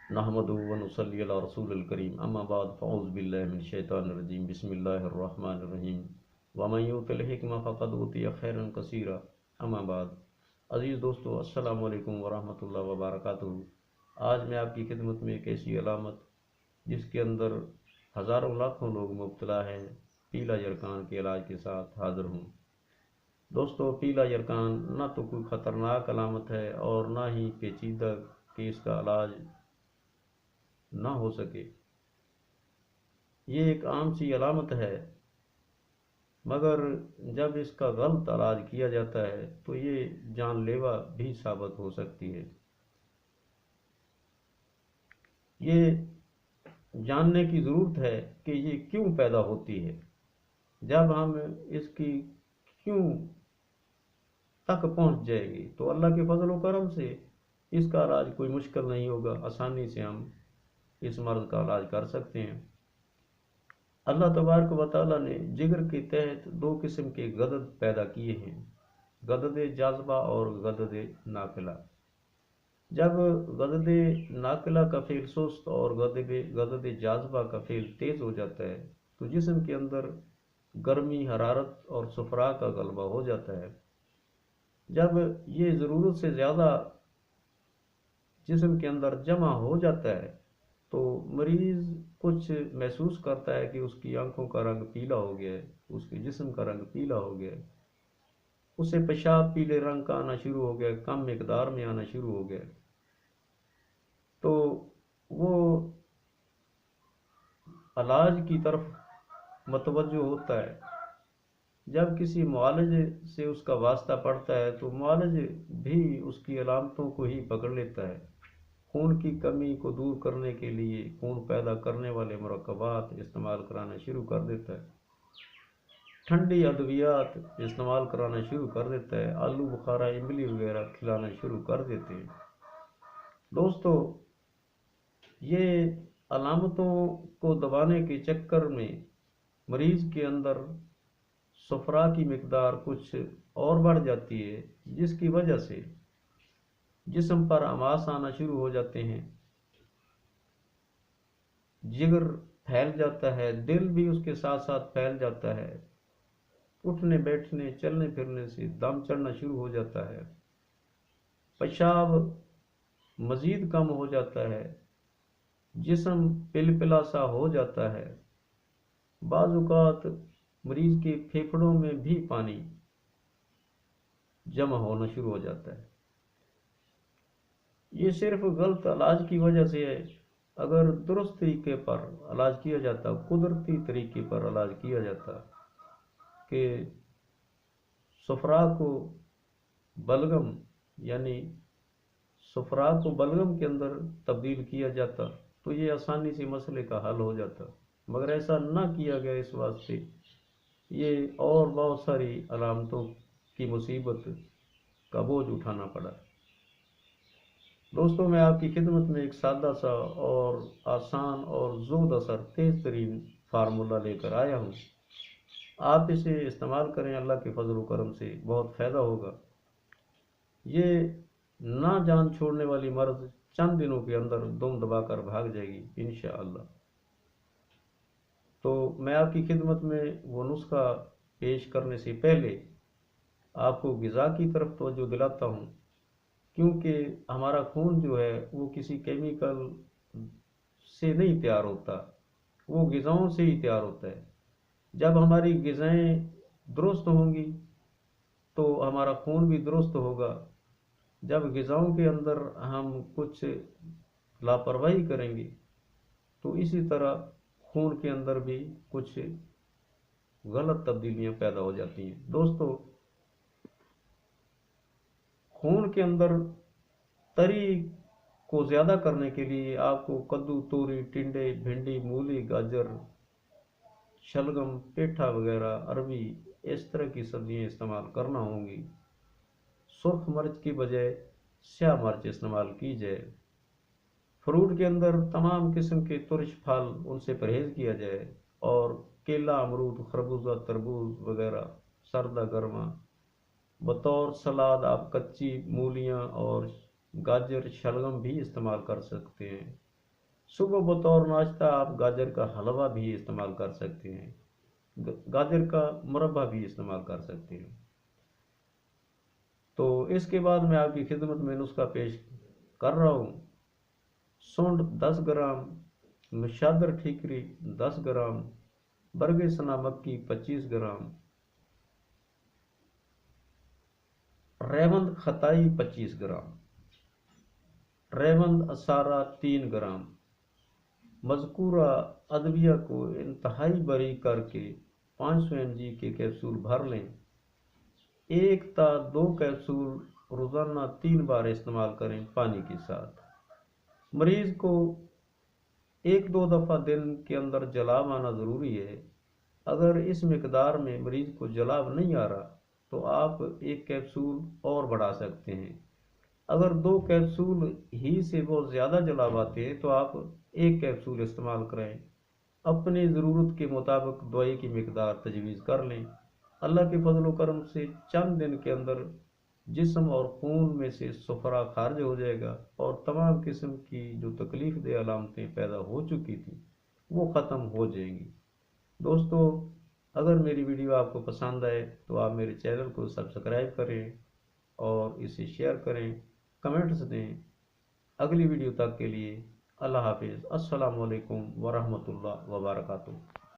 नहमदुहु व नुसल्ली अला रसूलिल करीम अम्मा बाद फ़अऊज़ु बिल्लाहि मिनश शैतानिर रजीम बिस्मिल्लाहिर रहमानिर रहीम व मन युतिल हिक्मा फ़क़द ऊतिया खैरन कसीरा अम्मा बाद। अज़ीज़ दोस्तों, अस्सलामु अलैकुम व रहमतुल्लाहि व बरकातुहू। आज मैं आपकी खिदमत में एक ऐसी अलामत जिसके अंदर हज़ारों लाखों लोग मुब्तला हैं, पीला यरकान के इलाज के साथ हाज़िर हूँ। दोस्तों, पीला यरकान ना तो कोई ख़तरनाक अलामत है और ना ही पेचीदा कि इसका इलाज ना हो सके। ये एक आम सी अलामत है, मगर जब इसका गलत इलाज किया जाता है तो ये जानलेवा भी साबित हो सकती है। ये जानने की ज़रूरत है कि ये क्यों पैदा होती है। जब हम इसकी क्यों तक पहुंच जाएगी तो अल्लाह के फजल व करम से इसका इलाज कोई मुश्किल नहीं होगा, आसानी से हम इस मर्ज़ का इलाज कर सकते हैं। अल्लाह तबारक व तआला ने जिगर के तहत दो किस्म के गदद पैदा किए हैं, गदद जाज़बा और गदद नाकिला। जब गदद नाकिला का फ़ेल सुस्त और गदद जाज़बा का फ़ेल तेज़ हो जाता है तो जिस्म के अंदर गर्मी, हरारत और सफरा का गलबा हो जाता है। जब ये ज़रूरत से ज़्यादा जिस्म के अंदर जमा हो जाता है तो मरीज़ कुछ महसूस करता है कि उसकी आंखों का रंग पीला हो गया है, उसके जिस्म का रंग पीला हो गया है, उसे पेशाब पीले रंग का आना शुरू हो गया, कम मिकदार में आना शुरू हो गया। तो वो इलाज की तरफ मतवज्जो होता है। जब किसी मुआलिज से उसका वास्ता पड़ता है तो मुआलिज भी उसकी अलामतों को ही पकड़ लेता है। खून की कमी को दूर करने के लिए खून पैदा करने वाले मुरक्कबात इस्तेमाल कराना शुरू कर देता है, ठंडी अद्वियात इस्तेमाल कराना शुरू कर देता है, आलू बुखारा, इमली वगैरह खिलाना शुरू कर देते हैं। दोस्तों, ये अलामतों को दबाने के चक्कर में मरीज़ के अंदर सफरा की मिकदार कुछ और बढ़ जाती है, जिसकी वजह से जिस्म पर अमास आना शुरू हो जाते हैं, जिगर फैल जाता है, दिल भी उसके साथ साथ फैल जाता है, उठने बैठने चलने फिरने से दम चढ़ना शुरू हो जाता है, पेशाब मज़ीद कम हो जाता है, जिस्म पिलपिला सा हो जाता है, बाज़ मरीज़ के फेफड़ों में भी पानी जमा होना शुरू हो जाता है। ये सिर्फ गलत इलाज की वजह से है। अगर दुरुस्त तरीके पर इलाज किया जाता, कुदरती तरीके पर इलाज किया जाता कि सफरा को बलगम यानी सफरा को बलगम के अंदर तब्दील किया जाता तो ये आसानी से मसले का हल हो जाता, मगर ऐसा ना किया गया। इस वास्ते ये और बहुत सारी अलामतों की मुसीबत का बोझ उठाना पड़ा। दोस्तों, मैं आपकी खिदमत में एक सादा सा और आसान और ज़ोद असर तेज़ तरीन फार्मूला लेकर आया हूँ। आप इसे इस्तेमाल करें, अल्लाह के फजल व करम से बहुत फ़ायदा होगा। ये ना जान छोड़ने वाली मर्ज़ चंद दिनों के अंदर दुम दबाकर भाग जाएगी इंशाअल्लाह। तो मैं आपकी खिदमत में वो नुस्खा पेश करने से पहले आपको ग़िज़ा की तरफ तवज्जो दिलाता हूँ, क्योंकि हमारा खून जो है वो किसी केमिकल से नहीं तैयार होता, वो ग़िज़ाओं से ही तैयार होता है। जब हमारी ग़िज़ाएँ दुरुस्त होंगी तो हमारा खून भी दुरुस्त होगा। जब ग़िज़ाओं के अंदर हम कुछ लापरवाही करेंगे तो इसी तरह खून के अंदर भी कुछ गलत तब्दीलियाँ पैदा हो जाती हैं। दोस्तों, खून के अंदर तरी को ज़्यादा करने के लिए आपको कद्दू, तोरी, टिंडे, भिंडी, मूली, गाजर, शलगम, पेठा वगैरह, अरबी, इस तरह की सब्जियां इस्तेमाल करना होंगी। सुर्ख मिर्च की बजाय स्याह मिर्च इस्तेमाल की जाए। फ्रूट के अंदर तमाम किस्म के तुर्श फल, उनसे परहेज़ किया जाए और केला, अमरूद, खरबूजा, तरबूज वगैरह सर्दा गर्मा बतौर सलाद आप कच्ची मूलियाँ और गाजर, शलगम भी इस्तेमाल कर सकते हैं। صبح بطور ناشتہ آپ گاجر کا حلوہ بھی استعمال کر سکتے ہیں، گاجر کا مربع بھی استعمال کر سکتے ہیں۔ تو اس کے بعد میں آپ کی خدمت میں نسخہ پیش کر رہا ہوں۔ سونڈ 10 گرام، نشادر ٹھیکری 10 گرام، برگ سنا مکی 25 گرام، ریوند خطائی 25 گرام، ریوند اسارہ 3 گرام۔ مذکورہ ادویہ کو انتہائی باریک کر کے 500 mg کے کیپسول بھر لیں۔ 1 تا 2 کیپسول روزانہ 3 بار استعمال کریں پانی کے ساتھ۔ مریض کو 1-2 دفعہ دن کے اندر جلاب آنا ضروری ہے۔ اگر اس مقدار میں مریض کو جلاب نہیں آ رہا تو آپ 1 کیپسول اور بڑھا سکتے ہیں۔ اگر 2 کیپسول ہی سے بہت زیادہ جلاب آتے ہیں تو آپ 1 کیپسول استعمال کریں۔ اپنی ضرورت کے مطابق دوائی کی مقدار تجویز کر لیں۔ اللہ کے فضل و کرم سے چند دن کے اندر جسم اور خون میں سے صفرا خارج ہو جائے گا اور تمام قسم کی جو تکلیف دہ علامتیں پیدا ہو چکی تھیں وہ ختم ہو جائیں گی۔ دوستو، اگر میری ویڈیو آپ کو پسند آئے تو آپ میرے چینل کو سبسکرائب کریں اور اسے شیئر کریں، کمنٹس دیں۔ اگلی ویڈیو تک کے لیے اللہ حافظ۔ السلام علیکم ورحمۃ اللہ وبرکاتہ۔